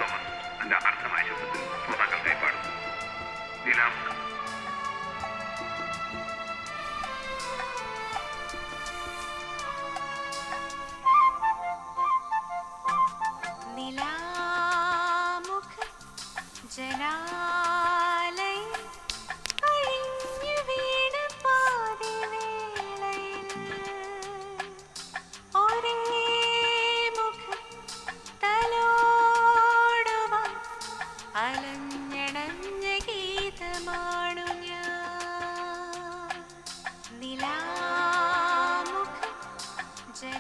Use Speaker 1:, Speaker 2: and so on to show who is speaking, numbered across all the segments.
Speaker 1: Thomas തന്റെ അർത്ഥമായ ശബ്ദത്തിൽ ശ്രോതാക്കൾക്കായി പാടുന്നു. നിലാമുഖം.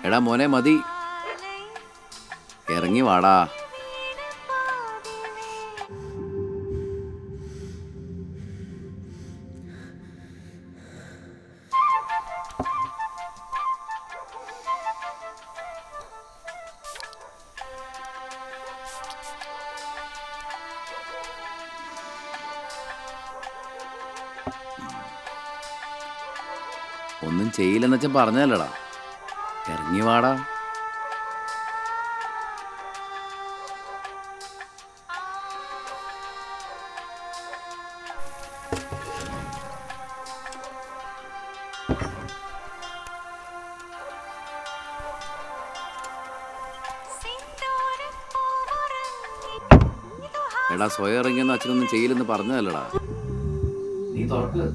Speaker 2: എടാ മോനെ മതി, ഇറങ്ങി വാടാ. ഒന്നും ചെയ്യില്ലെന്ന് വെച്ചാൽ പറഞ്ഞല്ലടാ, ഇറങ്ങി വാടാ. എടാ സ്വയം ഇറങ്ങിയെന്ന് അച്ഛനൊന്നും ചെയ്യില്ലെന്ന് പറഞ്ഞതല്ലടാ. നീ തുറക്ക്.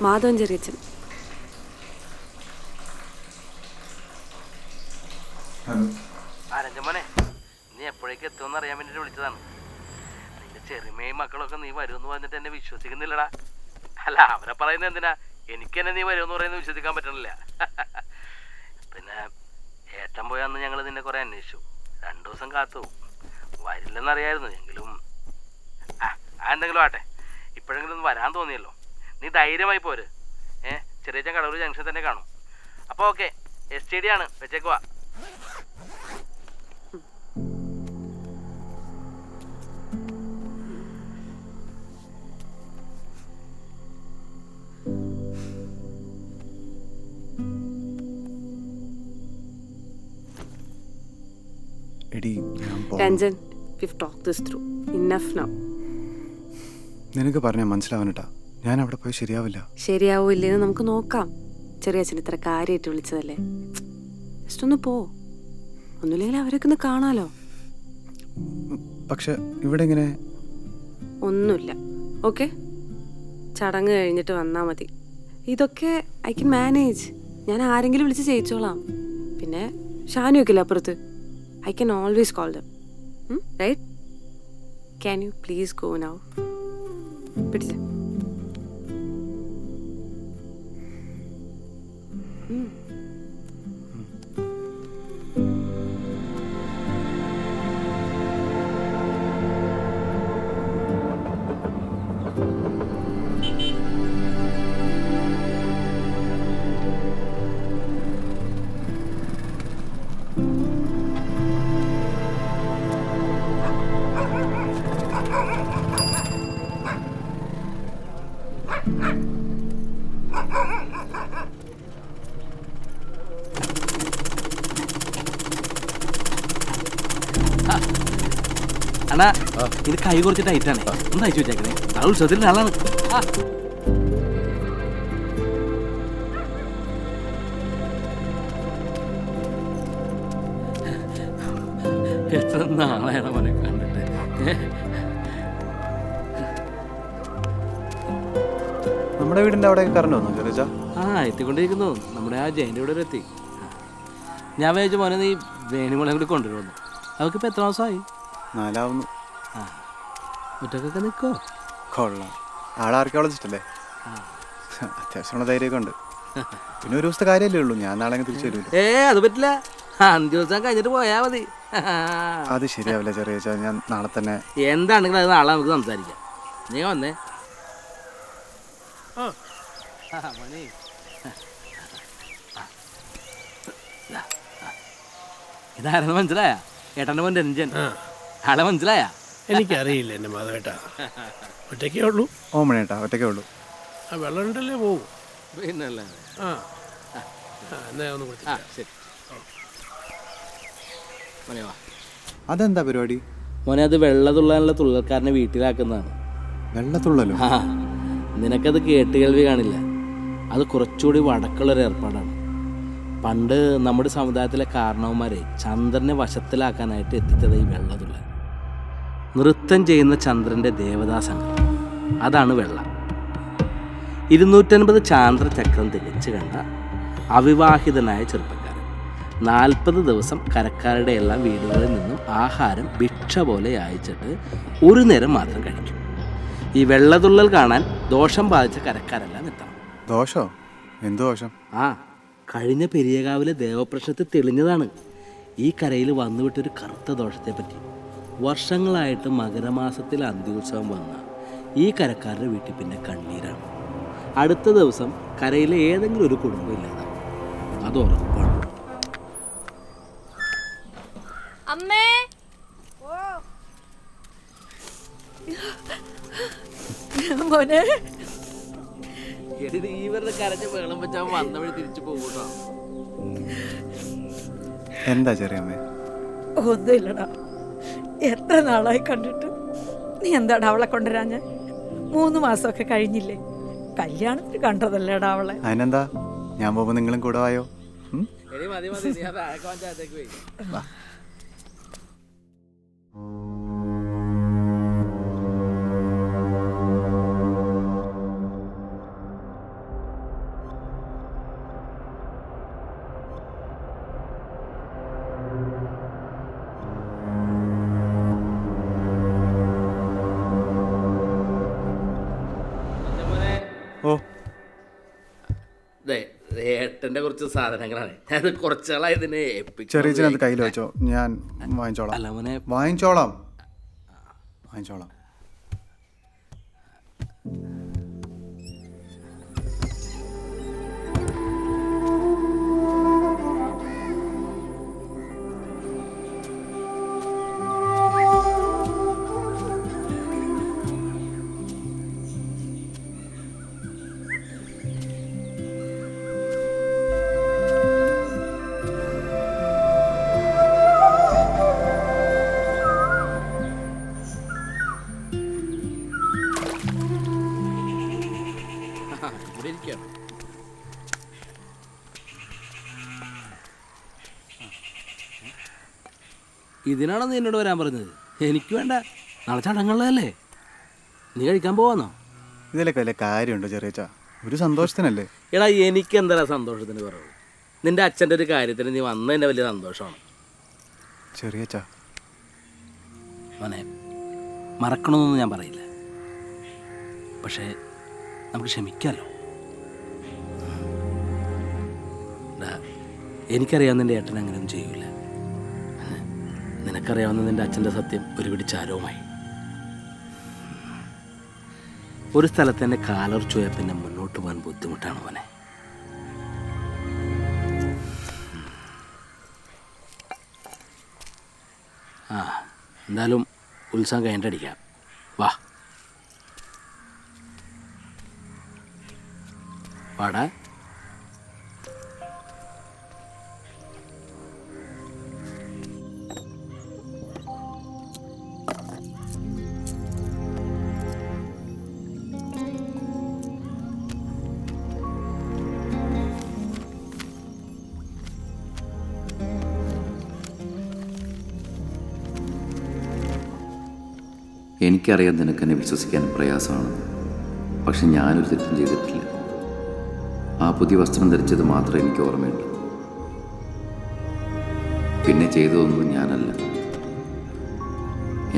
Speaker 3: മാധവൻ ചെറിയച്ഛൻ.
Speaker 4: രഞ്ജമോനെ, നീ എപ്പോഴേക്ക് എത്തുമെന്ന് അറിയാൻ വേണ്ടിട്ട് വിളിച്ചതാണ്. നിന്റെ ചെറുമയും മക്കളൊക്കെ നീ വരുമെന്ന് പറഞ്ഞിട്ട് എന്നെ വിശ്വസിക്കുന്നില്ലടാ. അല്ല, അവരെ പറയുന്നത് എന്തിനാ? എനിക്ക് തന്നെ നീ വരുമെന്ന് പറയുന്നത് വിശ്വസിക്കാൻ പറ്റണില്ല. പിന്നെ ഏട്ടൻ പോയാന്ന് ഞങ്ങൾ നിന്നെ കുറെ അന്വേഷിച്ചു. 2 ദിവസം കാത്തു. വരില്ലെന്നറിയായിരുന്നു. എങ്കിലും എന്തെങ്കിലും ആട്ടെ, ഇപ്പോഴെങ്കിലും ഒന്ന് വരാൻ തോന്നിയല്ലോ. നീ ധൈര്യമായി പോര്. ചെറിയച്ചൻ കടൂർ ജംഗ്ഷൻ തന്നെ കാണും. അപ്പോൾ ഓക്കെ, STD ആണ്, വെച്ചേക്കുവാ.
Speaker 3: Ranjan, we've talked this through. Enough now.
Speaker 5: നിനക്ക് പറഞ്ഞാൽ മനസ്സിലാവനട്ടാ, ഞാൻ അവിടെ പോയി ശരിയാവില്ല.
Speaker 3: ശരിയാവോ ഇല്ലേന്ന് നമുക്ക് നോക്കാം. ചെറിയച്ഛൻ ഇത്ര കാര്യമായിട്ട് വിളിച്ചതല്ലേ, ജസ്റ്റ് ഒന്ന് പോ. ഒന്നുമില്ലെങ്കിൽ അവരൊക്കെ ഒന്ന് കാണാലോ.
Speaker 5: പക്ഷെ ഇവിടെ എങ്ങനെ?
Speaker 3: ഒന്നുമില്ല, ഓക്കെ? ചടങ്ങ് കഴിഞ്ഞിട്ട് വന്നാൽ മതി. ഇതൊക്കെ ഐ ക്യാൻ മാനേജ്. ഞാൻ ആരെങ്കിലും വിളിച്ച് ചെയ്യിച്ചോളാം. പിന്നെ ഷാനുവൊക്കെ ഇല്ല അപ്പുറത്ത്. I can always call them. Right? Can you please go now? പിടിച്ച്.
Speaker 4: അണ്ണാ ഇത് കൈ കുറച്ച് ടൈറ്റാണ് ഒന്ന് അയച്ചു വെച്ചേക്കണേ ആ ഉത്സവത്തിൽ ആളാണ്. എത്ര നാളെയാണ് മോനെ കണ്ടിട്ട്.
Speaker 5: നമ്മുടെ വീടിൻ്റെ അവിടെ കറണ്ട് വന്നു ചെറിയ.
Speaker 4: ആ എത്തിക്കൊണ്ടിരിക്കുന്നു. നമ്മുടെ ആ ജയൻ്റെ ഇവിടെ എത്തി. ഞാൻ വിചാരിച്ചു മോനെ നീ വേണിമോളെ കൂടി കൊണ്ടുവരുന്നു. അവൾക്കിപ്പോൾ എത്ര മാസമായി?
Speaker 5: 4 ആവുന്നു.
Speaker 4: ആ ഒറ്റക്കൊക്കെ നിൽക്കോ?
Speaker 5: കൊള്ളാം. ആളെ ആർക്കിയോളജിസ്റ്റ് അല്ലേ? അത്യാവശ്യമുള്ള ധൈര്യമൊക്കെ ഉണ്ട്. പിന്നെ ഒരു ദിവസത്തെ കാര്യമല്ലേ ഉള്ളൂ. ഞാൻ നാളെ തിരിച്ചു വരുമല്ലോ.
Speaker 4: അത് പറ്റില്ല. 5 ദിവസം കഴിഞ്ഞിട്ട് പോയാൽ മതി.
Speaker 5: അത് ശരിയാവില്ല ചെറിയ. ഞാൻ നാളെ തന്നെ.
Speaker 4: എന്താണെങ്കിലും അത് നാളെ നമുക്ക് സംസാരിക്കാം. നീ വന്നേ. ഇതാരെന്ന് മനസ്സിലായ? ഏട്ടൻ്റെ മോൻ രഞ്ജൻ. ആളെ മനസ്സിലായ?
Speaker 6: എനിക്കറിയില്ല എൻ്റെ മാധവേട്ടാ. ഒറ്റയ്ക്കേ ഉള്ളൂ.
Speaker 5: ഓമനേട്ടാ ഒറ്റയ്ക്കേ ഉള്ളൂ.
Speaker 6: ആ വെള്ളം ഉണ്ടല്ലേ പോവും.
Speaker 4: പിന്നല്ലേ.
Speaker 6: ആ എന്നാ ഒന്ന് കൊടുത്തില്ല.
Speaker 4: ശരി മോനെ വാ.
Speaker 5: അതെന്താ പരിപാടി?
Speaker 4: മോനെ അത് വെള്ളത്തുള്ളാനുള്ള തുള്ളൽക്കാരനെ വീട്ടിലാക്കുന്നതാണ്.
Speaker 5: വെള്ളത്തുള്ളല്ലോ?
Speaker 4: ആ നിനക്കത് കേട്ടുകേൾവി കാണില്ല. അത് കുറച്ചുകൂടി വടക്കുള്ളൊരു ഏർപ്പാടാണ്. പണ്ട് നമ്മുടെ സമുദായത്തിലെ കാരണവന്മാരെ ചന്ദ്രനെ വശത്തിലാക്കാനായിട്ട് എത്തിച്ചത് ഈ വെള്ളത്തുള്ളൽ. നൃത്തം ചെയ്യുന്ന ചന്ദ്രൻ്റെ ദേവതാസംഘം, അതാണ് വെള്ള. 250 ചാന്ദ്രചക്രം തികച്ചു കണ്ട അവിവാഹിതനായ ചെറുപ്പക്കാരൻ 40 ദിവസം കരക്കാരുടെ എല്ലാം വീടുകളിൽ നിന്നും ആഹാരം ഭിക്ഷ പോലെ അയച്ചിട്ട് ഒരു നേരം മാത്രം കഴിക്കും. ഈ വെള്ളതുള്ളൽ കാണാൻ ദോഷം ബാധിച്ച കരക്കാരെല്ലാം എത്തണം.
Speaker 5: ദോഷോ? എന്ത് ദോഷം?
Speaker 4: ആ കഴിഞ്ഞ പെരിയകാവിലെ ദേവപ്രശ്നത്തിൽ തെളിഞ്ഞതാണ് ഈ കരയിൽ വന്നുവിട്ടൊരു കറുത്ത ദോഷത്തെപ്പറ്റി. വർഷങ്ങളായിട്ട് മകരമാസത്തിൽ അന്ത്യോത്സവം വന്ന ഈ കരക്കാരുടെ വീട്ടിൽ പിന്നെ കണ്ണീരാണ്. അടുത്ത ദിവസം കരയിലെ ഏതെങ്കിലും ഒരു കുടുംബം ഇല്ലാതാവും. അത് ഉറപ്പാണ്.
Speaker 7: അമ്മേ മോനെ
Speaker 4: ഇവരുടെ കരഞ്ഞ വെള്ളം വെച്ചാൽ വന്ന വഴി തിരിച്ചു പോകൂട്ടോ.
Speaker 5: എന്താ ചെറിയമ്മേ?
Speaker 7: ഒന്നുമില്ലടാ. എത്ര നാളായി കണ്ടിട്ട്. നീ എന്താടാ അവളെ കൊണ്ടുവരാഞ്ഞ? 3 മാസമൊക്കെ കഴിഞ്ഞില്ലേ? കല്യാണത്തിന് കണ്ടതല്ലേടാ അവളെ.
Speaker 5: അതിനെന്താ, ഞാൻ പോകുമ്പോൾ നിങ്ങളും കൂടെ വായോ. ഓ
Speaker 4: ഏട്ടൻ്റെ കുറച്ച് സാധനങ്ങളാണ്. അത് കുറച്ചാളായി ഇതിനെ
Speaker 5: ചെറിയ കയ്യിൽ വെച്ചോ, ഞാൻ വാങ്ങിച്ചോളാം.
Speaker 4: അല്ല മോനെ,
Speaker 5: വാങ്ങിച്ചോളാം.
Speaker 4: ഇതിനാണോ നീ എന്നോട് വരാൻ പറഞ്ഞത്? എനിക്ക് വേണ്ട, നാളെ ചടങ്ങുള്ളതല്ലേ. നീ കഴിക്കാൻ പോവാന്നോ?
Speaker 5: ഇതിലൊക്കെ വല്ല കാര്യമുണ്ടോ ചെറിയ? ഒരു സന്തോഷത്തിനല്ലേ?
Speaker 4: എടാ എനിക്ക് എന്താ സന്തോഷത്തിന് കുറവ്? നിന്റെ അച്ഛൻ്റെ ഒരു കാര്യത്തിന് നീ വന്നതിൻ്റെ വലിയ സന്തോഷമാണ്.
Speaker 5: ചെറിയ
Speaker 4: മോനെ, മറക്കണമെന്നൊന്നും ഞാൻ പറയില്ല, പക്ഷേ നമുക്ക് ക്ഷമിക്കാമല്ലോ. എനിക്കറിയാവുന്ന നിൻ്റെ ഏട്ടൻ അങ്ങനെയൊന്നും ചെയ്യൂല. നിനക്കറിയാവുന്ന നിൻ്റെ അച്ഛൻ്റെ സത്യം ഒരു പിടി ചാരവുമായി. ഒരു സ്ഥലത്ത് തന്നെ കാലർച്ചുപോയാൽ പിന്നെ മുന്നോട്ട് പോകാൻ ബുദ്ധിമുട്ടാണ് മോനെ. ആ എന്തായാലും ഉത്സവം കഴിഞ്ഞിട്ടടിക്കാം. വാ. വാടാ.
Speaker 2: എനിക്കറിയാം നിനക്കെന്നെ വിശ്വസിക്കാൻ പ്രയാസമാണ്. പക്ഷെ ഞാനൊരു തെറ്റും ചെയ്തിട്ടില്ല. ആ പുതിയ വസ്ത്രം ധരിച്ചത് മാത്രമേ എനിക്ക് ഓർമ്മയുള്ളൂ. പിന്നെ ചെയ്തതൊന്നും ഞാനല്ല.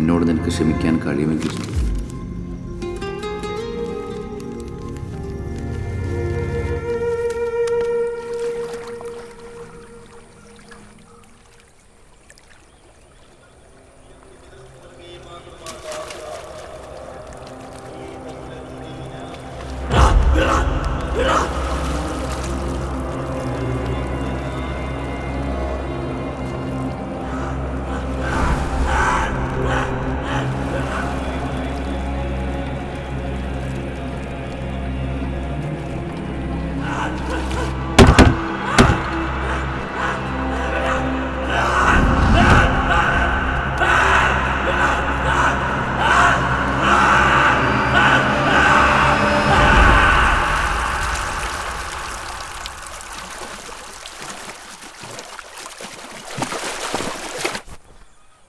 Speaker 2: എന്നോട് നിനക്ക് ക്ഷമിക്കാൻ കഴിയുമെങ്കിൽ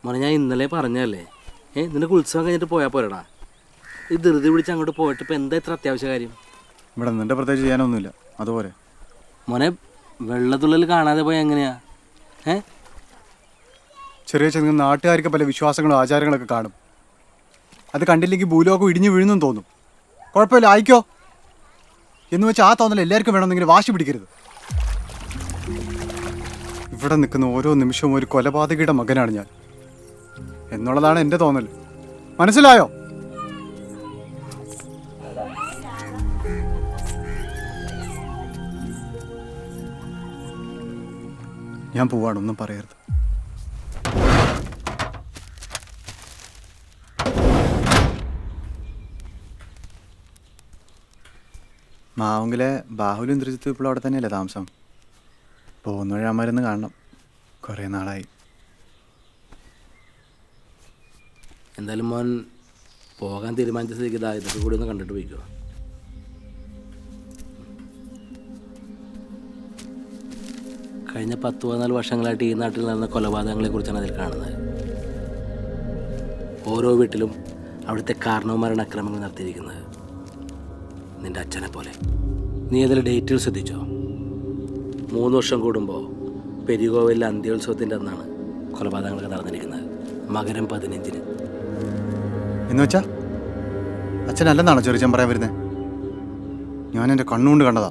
Speaker 4: മോനെ ഞാൻ ഇന്നലെ പറഞ്ഞല്ലേ, നിനക്ക് ഉത്സവം കഴിഞ്ഞിട്ട് പോയാൽ പോരടാ. ഈ ധൃതി പിടിച്ച് അങ്ങോട്ട് പോയിട്ട് ഇപ്പം എന്താ ഇത്ര അത്യാവശ്യ കാര്യം?
Speaker 5: ഇവിടെ നിന്റെ പ്രത്യേകിച്ച് ചെയ്യാനൊന്നുമില്ല, അതുപോലെ.
Speaker 4: മോനെ വെള്ളത്തുള്ളിൽ കാണാതെ പോയാൽ എങ്ങനെയാ?
Speaker 5: ചെറിയ ചെറിയ നാട്ടുകാർക്ക് പല വിശ്വാസങ്ങളും ആചാരങ്ങളൊക്കെ കാണും. അത് കണ്ടില്ലെങ്കിൽ ഭൂലോകം ഇടിഞ്ഞു വീഴുന്നെന്ന് തോന്നും. കുഴപ്പമില്ല, ആയിക്കോ എന്ന് വെച്ചാൽ ആ തോന്നൽ എല്ലാവർക്കും വേണമെന്നെങ്കിൽ വാശി പിടിക്കരുത്. ഇവിടെ നിൽക്കുന്ന ഓരോ നിമിഷവും ഒരു കൊലപാതകയുടെ മകനാണ് ഞാൻ എന്നുള്ളതാണ് എൻ്റെ തോന്നൽ. മനസ്സിലായോ? ഞാൻ പോവാണ്, ഒന്നും പറയരുത്. മാവെങ്കിലെ ബാഹുലും ഇന്ദ്രജിത്തും ഇപ്പോൾ അവിടെ തന്നെയല്ലേ താമസം? പോകുന്ന വഴി അമ്മരുന്ന് കാണണം, കുറേ നാളായി.
Speaker 4: എന്തായാലും മോൻ പോകാൻ തീരുമാനിച്ച സ്ഥിതിക്ക് ഇതൊക്കെ കൂടി ഒന്ന് കണ്ടിട്ട് പോയിക്കോ. കഴിഞ്ഞ 10-14 വർഷങ്ങളായിട്ട് ഈ നാട്ടിൽ നടന്ന കൊലപാതകങ്ങളെക്കുറിച്ചാണ് അതിൽ കാണുന്നത്. ഓരോ വീട്ടിലും അവിടുത്തെ കാരണവന്മാരാണ് അക്രമങ്ങൾ നടത്തിയിരിക്കുന്നത്. നിൻ്റെ അച്ഛനെ പോലെ. നീ അതിൽ ഡേറ്റുകൾ ശ്രദ്ധിച്ചോ? 3 വർഷം കൂടുമ്പോൾ പെരികോവിലെ അന്ത്യോത്സവത്തിൻ്റെ അന്നാണ് കൊലപാതകങ്ങളൊക്കെ നടന്നിരിക്കുന്നത്. മകരം 15-ന്.
Speaker 5: എന്ന് വെച്ചാ അച്ഛനല്ലെന്നാണോ ചെറിയ പറയാൻ വരുന്നത്? ഞാൻ എൻ്റെ കണ്ണുകൊണ്ട് കണ്ടതാ.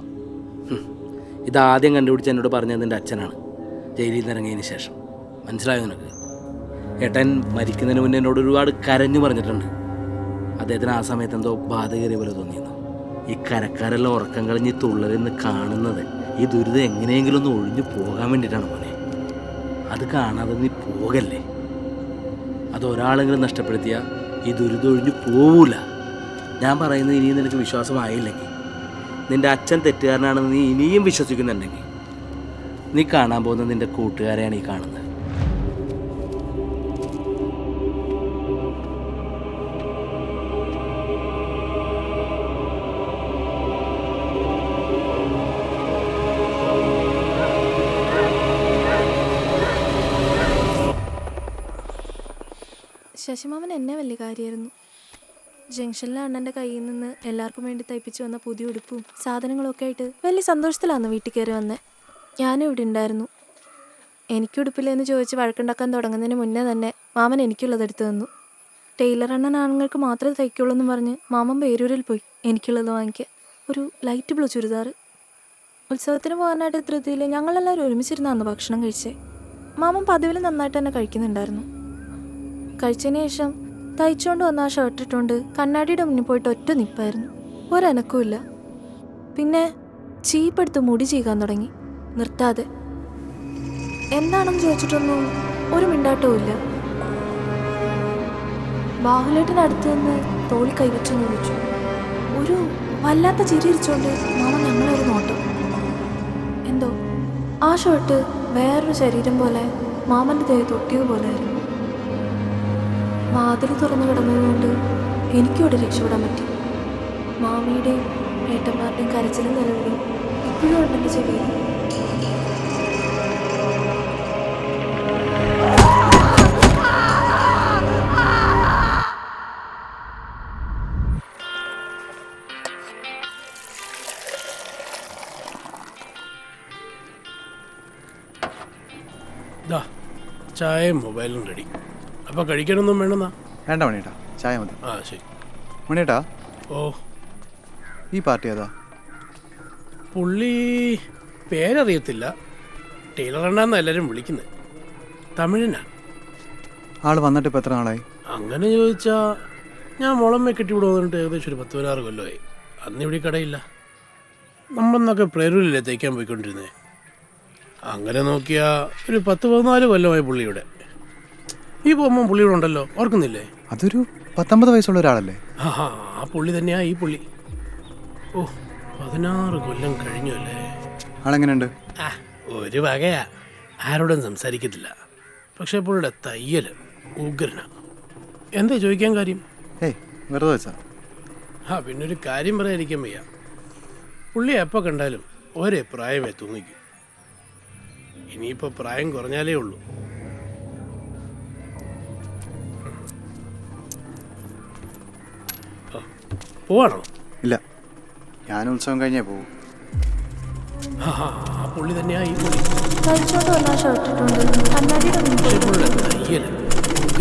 Speaker 4: ഇതാദ്യം കണ്ടുപിടിച്ച് എന്നോട് പറഞ്ഞത് നിൻ്റെ അച്ഛനാണ്, ജയിലിൽ നിന്ന് ഇറങ്ങിയതിന് ശേഷം. മനസ്സിലായോ നിനക്ക്? ഏട്ടൻ മരിക്കുന്നതിന് മുന്നേ എന്നോട് ഒരുപാട് കരഞ്ഞു പറഞ്ഞിട്ടുണ്ട്. അദ്ദേഹത്തിന് ആ സമയത്ത് എന്തോ ബാധ കയറിയ പോലെ തോന്നിയിരുന്നു. ഈ കരക്കാരെല്ലാം ഉറക്കം കളഞ്ഞ് തുള്ളലെന്ന് കാണുന്നത് ഈ ദുരിതം എങ്ങനെയെങ്കിലും ഒന്ന് ഒഴിഞ്ഞു പോകാൻ വേണ്ടിയിട്ടാണ് മോനെ. അത് കാണാതെ നീ പോകല്ലേ. അതൊരാളെങ്കിലും നഷ്ടപ്പെടുത്തിയാൽ ഈ ദുരിതം ഒഴിഞ്ഞു പോവില്ല. ഞാൻ പറയുന്നത് ഇനിയും നിനക്ക് വിശ്വാസമായില്ലെങ്കിൽ, നിൻ്റെ അച്ഛൻ തെറ്റുകാരനാണെന്ന് നീ ഇനിയും വിശ്വസിക്കുന്നുണ്ടെങ്കിൽ, നീ കാണാൻ പോകുന്ന നിൻ്റെ കൂട്ടുകാരെയാണ് ഈ കാണുന്നത്.
Speaker 8: ശശിമാമൻ എന്നെ വലിയ കാര്യമായിരുന്നു. ജംഗ്ഷനിലെ അണ്ണൻ്റെ കയ്യിൽ നിന്ന് എല്ലാവർക്കും വേണ്ടി തയ്പ്പിച്ച് വന്ന പുതിയ ഉടുപ്പും സാധനങ്ങളൊക്കെ ആയിട്ട് വലിയ സന്തോഷത്തിലാണ് വീട്ടിൽ കയറി വന്നത്. ഞാനും ഇവിടെ ഉണ്ടായിരുന്നു. എനിക്കുടുപ്പില്ലെന്ന് ചോദിച്ച് വഴക്കുണ്ടാക്കാൻ തുടങ്ങുന്നതിന് മുന്നേ തന്നെ മാമൻ എനിക്കുള്ളത് എടുത്തു തന്നു. ടൈലർ അണ്ണൻ ആണുങ്ങൾക്ക് മാത്രമേ തയ്ക്കുള്ളൂ എന്ന് പറഞ്ഞ് മാമൻ പേരൂരിൽ പോയി എനിക്കുള്ളത് വാങ്ങിക്കാൻ. ഒരു ലൈറ്റ് ബ്ലൂ ചുരിദാർ. ഉത്സവത്തിന് പോകാനായിട്ട് ധൃതിയിൽ ഞങ്ങളെല്ലാവരും ഒരുമിച്ചിരുന്നാണ് ഭക്ഷണം കഴിച്ചേ. മാമൻ പതിവിൽ നന്നായിട്ട് തന്നെ കഴിക്കുന്നുണ്ടായിരുന്നു. കഴിച്ചതിന് ശേഷം തയ്ച്ചുകൊണ്ട് വന്ന ആ ഷർട്ട് ഇട്ടുകൊണ്ട് കണ്ണാടിയുടെ മുന്നിൽ പോയിട്ട് ഒറ്റ നിപ്പായിരുന്നു. ഒരനക്കമില്ല. പിന്നെ ചീപ്പെടുത്ത് മുടി ചെയ്യാൻ തുടങ്ങി നിർത്താതെ. എന്താണെന്ന് ചോദിച്ചിട്ടൊന്നും ഒരു മിണ്ടാട്ടവും ഇല്ല. ബാഹുലേട്ടനടുത്ത് നിന്ന് തോളി കൈവച്ചു ചോദിച്ചു. ഒരു വല്ലാത്ത ചിരിയിരിച്ചോണ്ട് മാമ ഞങ്ങളെ ഒരു നോട്ടം. എന്തോ ആ ഷർട്ട് വേറൊരു ശരീരം പോലെ മാമൻ്റെ ദേഹത്ത് ഒട്ടിയതുപോലെ ആയിരുന്നു. വാതിൽ തുറന്നു കിടന്നതുകൊണ്ട് എനിക്കും ഇവിടെ രക്ഷപ്പെടാൻ പറ്റി. മാമിയുടെയും ഏട്ടന്മാരുടെയും കരച്ചിലും നിലവിളിയും ഇപ്പോഴും ഉണ്ടെൻ്റെ ചെവിയിൽ.
Speaker 6: ദാ ചായയും മൊബൈലും റെഡി. അപ്പോൾ കഴിക്കാനൊന്നും വേണമെന്നാ?
Speaker 5: വേണ്ട മണിയേട്ടാ, ചായ മതി.
Speaker 6: ആ ശരി.
Speaker 5: മണിയേട്ടാ,
Speaker 6: ഓ
Speaker 5: ഈ പാർട്ടി ഏതാ?
Speaker 6: പുള്ളി പേരറിയത്തില്ല, ടൈലർ അണ്ണാന്ന് എല്ലാവരും വിളിക്കുന്നത്. തമിഴനാ.
Speaker 5: ആൾ വന്നിട്ട് ഇപ്പോൾ എത്ര നാളായി?
Speaker 6: അങ്ങനെ ചോദിച്ചാൽ ഞാൻ മുളമ്മ കെട്ടി ഇവിടെ വന്നിട്ട് ഏകദേശം ഒരു 10-16 കൊല്ലമായി. അന്ന് ഇവിടെ കടയില്ല. നമ്മളെന്നൊക്കെ പ്രേരൂരില്ലേ തയ്ക്കാൻ പോയിക്കൊണ്ടിരുന്നേ. അങ്ങനെ നോക്കിയാൽ ഒരു 10-14 കൊല്ലമായി പുള്ളിയുടെ. ഈ പോകുമ്പോൾ പുള്ളിയുടെ ഉണ്ടല്ലോ, ഓർക്കുന്നില്ലേ?
Speaker 5: അതൊരു 19 വയസ്സുള്ള ഒരാളല്ലേ?
Speaker 6: ആ പുള്ളി തന്നെയാ ഈ പുള്ളി. ഓ 16 കൊല്ലം കഴിഞ്ഞു അല്ലേ.
Speaker 5: ആളെങ്ങനെയുണ്ട്?
Speaker 6: ആ ഒരു വകയാ, ആരോടും സംസാരിക്കത്തില്ല. പക്ഷേ പുള്ളിയുടെ തയ്യൽ ഉഗ്രനാ. എന്താ ചോദിക്കാൻ കാര്യം?
Speaker 5: ഏയ് വെറുതെ വെച്ചാ.
Speaker 6: പിന്നെ ഒരു കാര്യം പറയാതിരിക്കാൻ വയ്യ. പുള്ളി എപ്പോൾ കണ്ടാലും ഒരേ പ്രായമേ തൂങ്ങിക്കും. ഇനിയിപ്പോൾ പ്രായം കുറഞ്ഞാലേ ഉള്ളൂ. പോവാണോ?
Speaker 5: ഇല്ല, ഞാൻ ഉത്സവം കഴിഞ്ഞേ പോകും.
Speaker 6: ആ പുള്ളി തന്നെയാ ഈ പുള്ളി.
Speaker 8: കഴിച്ചോണ്ട് വന്ന ഷർട്ട് ഇട്ടുണ്ട് കണ്ണാടിയുടെ മുന്നിൽ.
Speaker 6: പുള്ളിയുടെ തയ്യൽ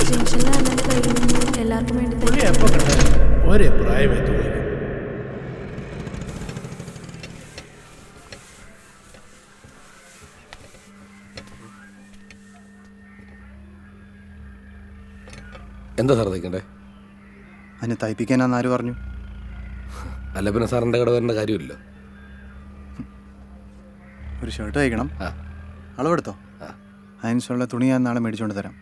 Speaker 8: ജംഗ്ഷനിലെ അണ്ണൻ്റെ കയ്യിൽ നിന്ന് എല്ലാവർക്കും വേണ്ടി
Speaker 6: പുള്ളി എപ്പോൾ കണ്ടാലും ഒരേ പ്രായമേ തൂങ്ങിക്കും.
Speaker 9: എന്താ സാർ തയ്ക്കണ്ടേ?
Speaker 5: അതിനെ തയ്പ്പിക്കാനാന്ന് ആര് പറഞ്ഞു?
Speaker 9: അല്ല പിന്നെ സാറിൻ്റെ കട വരേണ്ട കാര്യമില്ലല്ലോ.
Speaker 5: ഒരു ഷർട്ട് തയ്ക്കണം, അളവെടുത്തോ. അതിനുള്ള തുണി ഞാൻ നാളെ മേടിച്ചുകൊണ്ട് തരാം.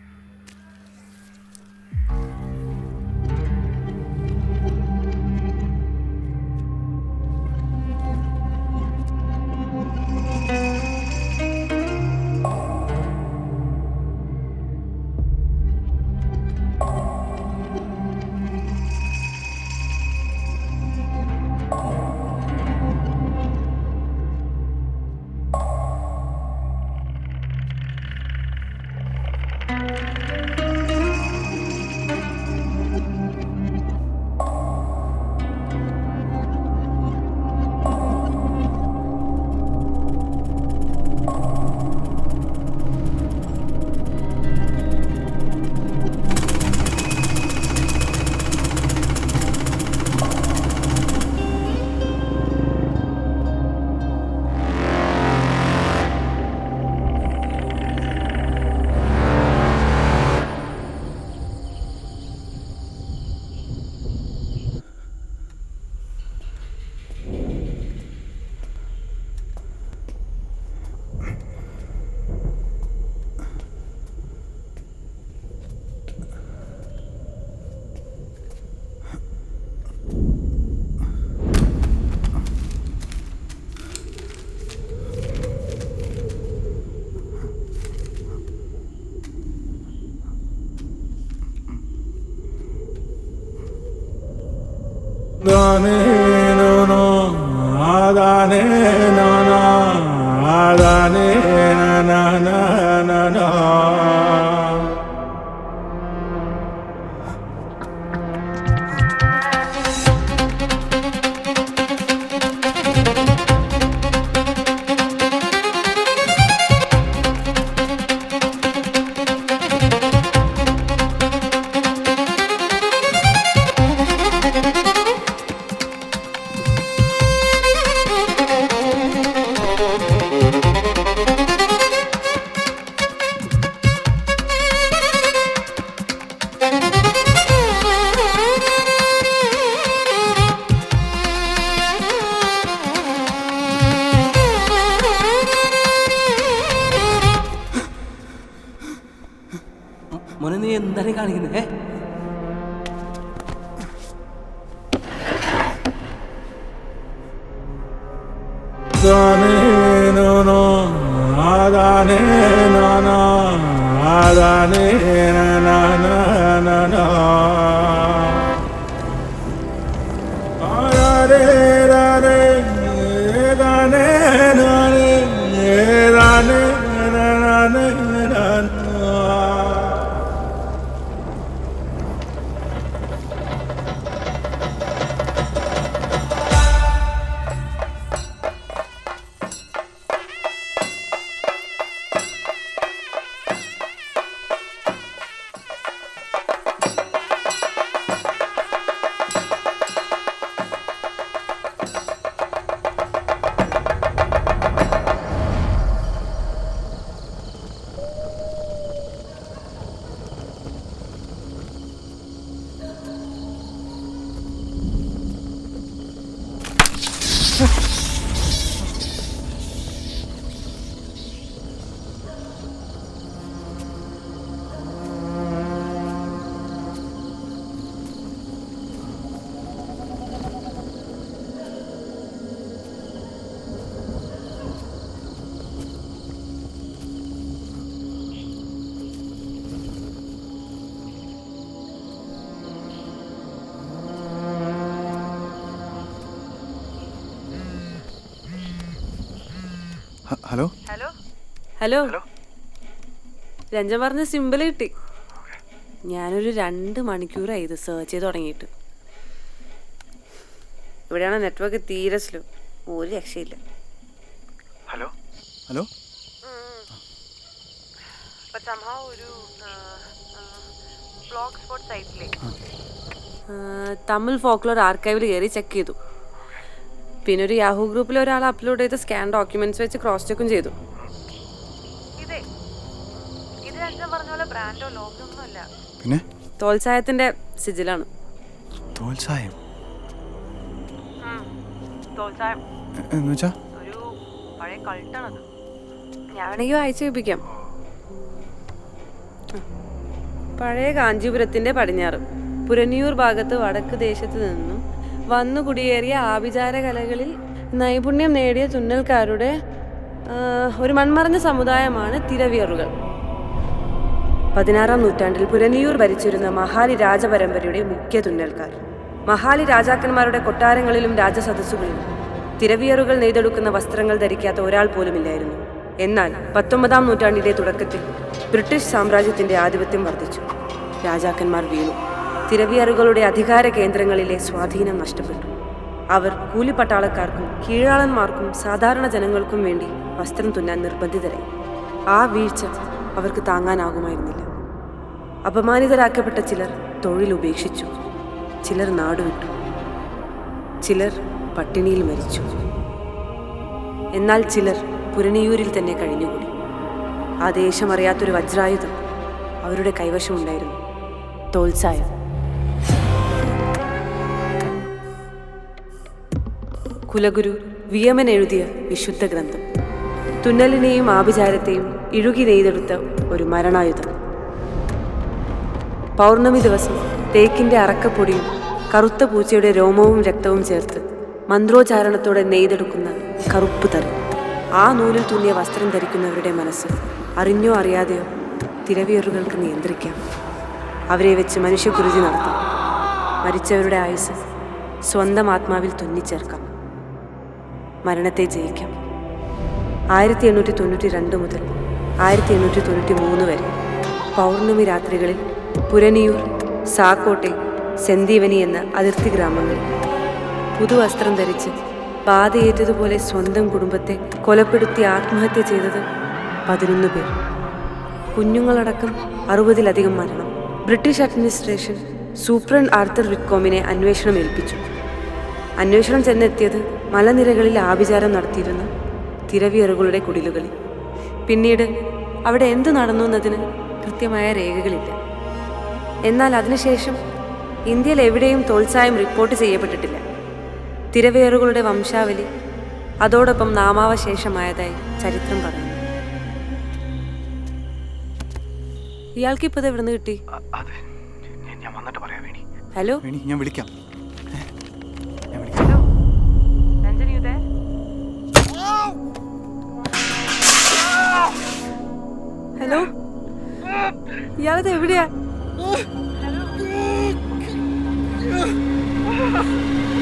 Speaker 10: Dane no no, adane no no, adane na na na na.
Speaker 4: മോനെ നീ എന്താണ് കാണിക്കുന്നത്?
Speaker 10: Adane no no, Adane no no, Adane na na na na na. Adane Adane Adane Adane Adane Adane.
Speaker 5: Hello
Speaker 3: hello Ranjan പറഞ്ഞ simple കിട്ടി. ഞാനൊരു 2 മണിക്കൂറായി ഇത് search ചെയ്ത് തുടങ്ങിയിട്ട്. ഇവിടെയാണ് നെറ്റ്വർക്ക് തീരെ സ്ലോ, ഒരു രക്ഷയില്ല.
Speaker 5: ഹലോ
Speaker 3: തമിഴ് ഫോക്ലോർ ആർക്കൈവിൽ കയറി ചെക്ക് ചെയ്തു. പിന്നെ ഒരു യാഹൂ ഗ്രൂപ്പിൽ ഒരാൾ അപ്ലോഡ് ചെയ്ത സ്കാൻ ഡോക്യുമെന്റ്സ് വെച്ച് ക്രോസ് ചെക്കും ചെയ്തു.
Speaker 5: പിന്നെ
Speaker 3: തോൽസായത്തിന്റെ സിജിലാണ്.
Speaker 5: തോൽസായം എന്നുവെച്ചാ
Speaker 3: ഒരു പഴയ കൾട്ടാണത്. ഞാൻ വേണമെങ്കിൽ വായിച്ചു കേൾപ്പിക്കാം. പഴയ കാഞ്ചീപുരത്തിന്റെ പടിഞ്ഞാറ് പുരനിയൂർ ഭാഗത്ത് വടക്ക് ദേശത്ത് നിന്നും വന്നു കുടിയേറിയ ആഭിചാര കലകളിൽ നൈപുണ്യം നേടിയ തുന്നൽക്കാരുടെ ഒരു മൺമറഞ്ഞ സമുദായമാണ് തിരവിയറുകൾ. 16-ാം നൂറ്റാണ്ടിൽ പുരനിയൂർ ഭരിച്ചിരുന്ന മഹാലി രാജപരമ്പരയുടെ മുഖ്യ തുന്നൽക്കാർ. മഹാലി രാജാക്കന്മാരുടെ കൊട്ടാരങ്ങളിലും രാജസദസ്സുകളിലും തിരവിയറുകൾ നെയ്തെടുക്കുന്ന വസ്ത്രങ്ങൾ ധരിക്കാത്ത ഒരാൾ പോലുമില്ലായിരുന്നു. എന്നാൽ 19-ാം നൂറ്റാണ്ടിന്റെ തുടക്കത്തിൽ ബ്രിട്ടീഷ് സാമ്രാജ്യത്തിന്റെ ആധിപത്യം വർദ്ധിച്ചു. രാജാക്കന്മാർ വീണു. തിരവിയറുകളുടെ അധികാര കേന്ദ്രങ്ങളിലെ സ്വാധീനം നഷ്ടപ്പെട്ടു. അവർ കൂലിപ്പട്ടാളക്കാർക്കും കീഴാളന്മാർക്കും സാധാരണ ജനങ്ങൾക്കും വേണ്ടി വസ്ത്രം തുന്നാൻ നിർബന്ധിതരായി. ആ വീഴ്ച അവർക്ക് താങ്ങാനാകുമായിരുന്നില്ല. അപമാനിതരാക്കപ്പെട്ട ചിലർ തൊഴിൽ ഉപേക്ഷിച്ചു, ചിലർ നാടുവിട്ടു, ചിലർ പട്ടിണിയിൽ മരിച്ചു. എന്നാൽ ചിലർ പുരനിയൂരിൽ തന്നെ കഴിഞ്ഞുകൂടി. ആ ദേശമറിയാത്തൊരു വജ്രായുധം അവരുടെ കൈവശമുണ്ടായിരുന്നു: തോൽസായം. കുലഗുരു വിയമൻ എഴുതിയ വിശുദ്ധ ഗ്രന്ഥം. തുന്നലിനെയും ആഭിചാരത്തെയും ഇഴുകി നെയ്തെടുത്ത ഒരു മരണായുധം. പൗർണമി ദിവസം തേക്കിന്റെ അറക്കപ്പൊടിയും കറുത്ത പൂച്ചയുടെ രോമവും രക്തവും ചേർത്ത് മന്ത്രോച്ചാരണത്തോടെ നെയ്തെടുക്കുന്ന കറുപ്പ് തറി. ആ നൂലിൽ തുന്നിയ വസ്ത്രം ധരിക്കുന്നവരുടെ മനസ്സ് അറിഞ്ഞോ അറിയാതെയോ തിരവിയറുകൾക്ക് നിയന്ത്രിക്കാം. അവരെ വെച്ച് മനുഷ്യകുരുതി നടത്താം. മരിച്ചവരുടെ ആയുസ് സ്വന്തം ആത്മാവിൽ തുന്നിച്ചേർക്കാം. മരണത്തെ ജയിക്കാം. 1892 മുതൽ 1893 വരെ പൗർണമി രാത്രികളിൽ പുരനിയൂർ, സാക്കോട്ടെ, സെന്തീവനി എന്ന അതിർത്തി ഗ്രാമങ്ങളിൽ പുതുവസ്ത്രം ധരിച്ച് ബാധയേറ്റതുപോലെ സ്വന്തം കുടുംബത്തെ കൊലപ്പെടുത്തി ആത്മഹത്യ ചെയ്തത് 11 പേർ. കുഞ്ഞുങ്ങളടക്കം 60-ലധികം മരണം. ബ്രിട്ടീഷ് അഡ്മിനിസ്ട്രേഷൻ സൂപ്രണ്ട് ആർത്തർ വിറ്റ്കോമിനെ അന്വേഷണം ഏൽപ്പിച്ചു. അന്വേഷണം ചെന്നെത്തിയത് മലനിരകളിൽ ആഭിചാരം നടത്തിയിരുന്ന തിരവിയറുകളുടെ കുടിലുകളിൽ. പിന്നീട് അവിടെ എന്തു നടന്നു എന്നതിന് കൃത്യമായ രേഖകളില്ല. എന്നാൽ അതിനുശേഷം ഇന്ത്യയിൽ എവിടെയും തോൽസായം റിപ്പോർട്ട് ചെയ്യപ്പെട്ടിട്ടില്ല. തിരവിയറുകളുടെ വംശാവലി അതോടൊപ്പം നാമാവശേഷമായതായി ചരിത്രം പറയുന്നു. ഇയാൾക്കിപ്പത് എവിടെ നിന്ന് കിട്ടി? ഹലോ,
Speaker 5: ഞാൻ വിളിക്കാം.
Speaker 3: രഞ്ജനി, ഇയാളത് എവിടെയാ?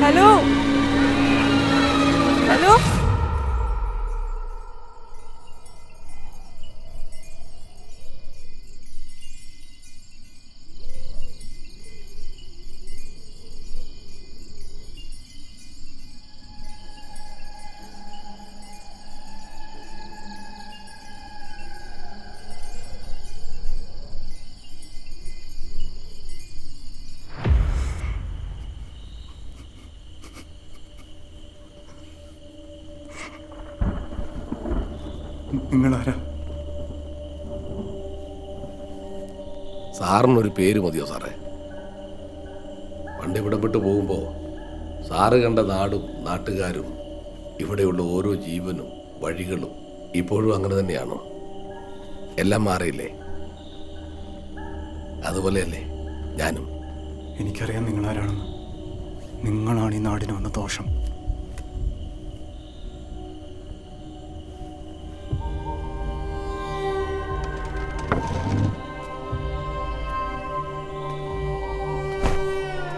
Speaker 3: ഹലോ ഹലോ
Speaker 5: നിങ്ങളാരാ?
Speaker 9: സാറിനൊരു പേര് മതിയോ സാറേ? പണ്ട് ഇവിടെ വിട്ട് പോകുമ്പോൾ സാറ് കണ്ട നാടും നാട്ടുകാരും ഇവിടെയുള്ള ഓരോ ജീവനും വഴികളും ഇപ്പോഴും അങ്ങനെ തന്നെയാണോ? എല്ലാം മാറിയില്ലേ? അതുപോലെയല്ലേ ഞാനും.
Speaker 5: എനിക്കറിയാം നിങ്ങളാരാണെന്ന്. നിങ്ങളാണ് ഈ നാടിന് വന്ന ദോഷം.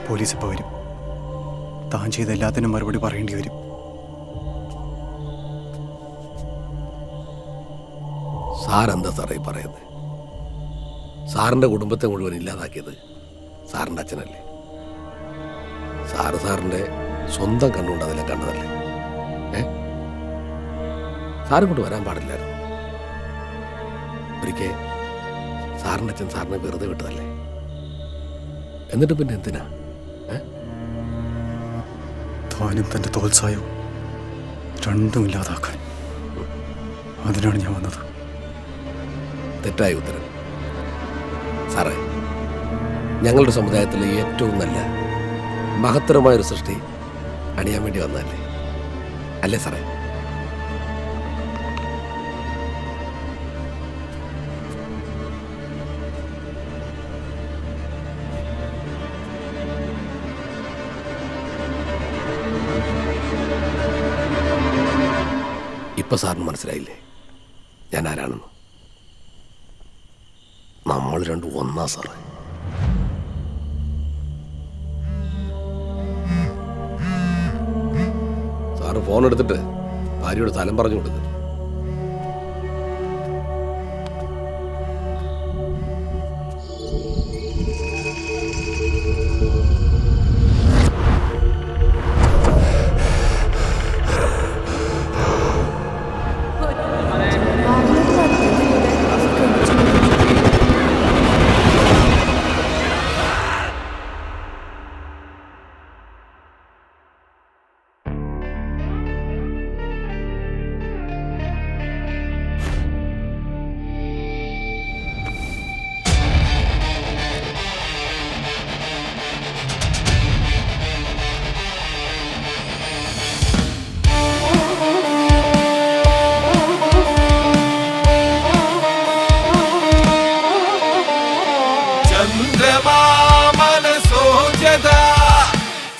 Speaker 5: പോലീസ് ഇപ്പോൾ വരും. താൻ ചെയ്ത എല്ലാത്തിനും മറുപടി പറയേണ്ടി വരും.
Speaker 9: സാറെന്താ സാറേ പറയുന്നത്? സാറിൻ്റെ കുടുംബത്തെ മുഴുവൻ ഇല്ലാതാക്കിയത് സാറിൻ്റെ അച്ഛനല്ലേ? സാറിൻ്റെ സ്വന്തം കണ്ണുകൊണ്ട് അതെല്ലാം കണ്ടതല്ലേ? സാറ് കൊണ്ട് വരാൻ പാടില്ലായിരുന്നു. ഒരിക്കൽ സാറിൻ്റെ അച്ഛൻ സാറിനെ വെറുതെ വിട്ടതല്ലേ? എന്നിട്ട് പിന്നെ എന്തിനാ?
Speaker 5: താനും തൻ്റെ തോൽസായവും രണ്ടും ഇല്ലാതാക്കാൻ. അതിനാണ് ഞാൻ വന്നത്.
Speaker 9: തെറ്റായ ഉത്തരം. സാറേ, ഞങ്ങളുടെ സമുദായത്തിലെ ഏറ്റവും നല്ല മഹത്തരമായൊരു സൃഷ്ടി അണിയാൻ വേണ്ടി വന്നതല്ലേ? അല്ലേ സാറേ? ഇപ്പൊ സാറിന് മനസ്സിലായില്ലേ ഞാൻ ആരാണെന്ന്? നമ്മൾ രണ്ടും ഒന്നാ സാറേ. സാറ് ഫോൺ എടുത്തിട്ട് ഭാര്യയുടെ സ്ഥലം പറഞ്ഞു കൊടുക്കുക.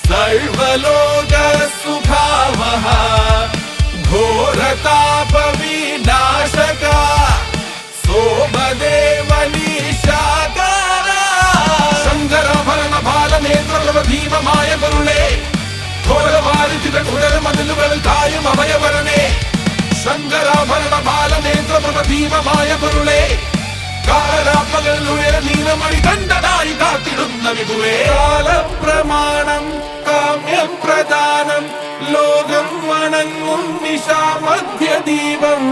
Speaker 10: सर्वलोक सुखावः घोरताप विनाशक सोमदेवनीशाकार शङ्कराभरण बालनेत्रलव भीममाय करुणे घोरवारिजित कुडल मदिलुगल तायुम अभयवरणे शङ्कराभरण बालनेत्रलव भीममाय करुणे കാലരാപ്പകൽ ഉയര നീലമണി കണ്ടനായി കാത്തിടുന്ന വിഭുവേ കാലപ്രമാണം കാമ്യം പ്രധാനം ലോകം വണങ്ങും നിശാമധ്യദീപം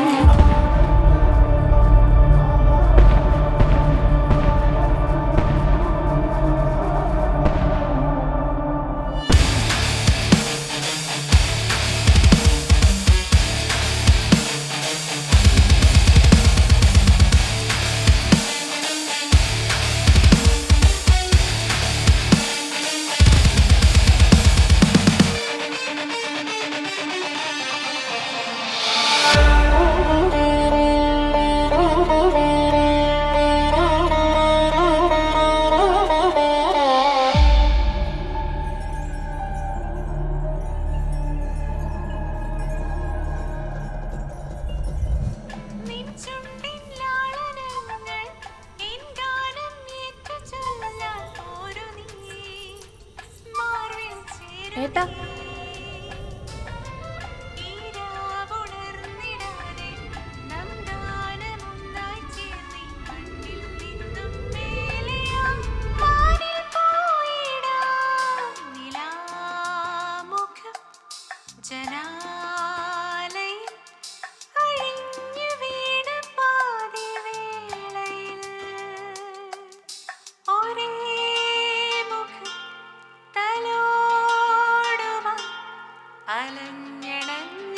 Speaker 11: ടാറ്റാ.
Speaker 12: അലഞ്ഞടഞ്ഞ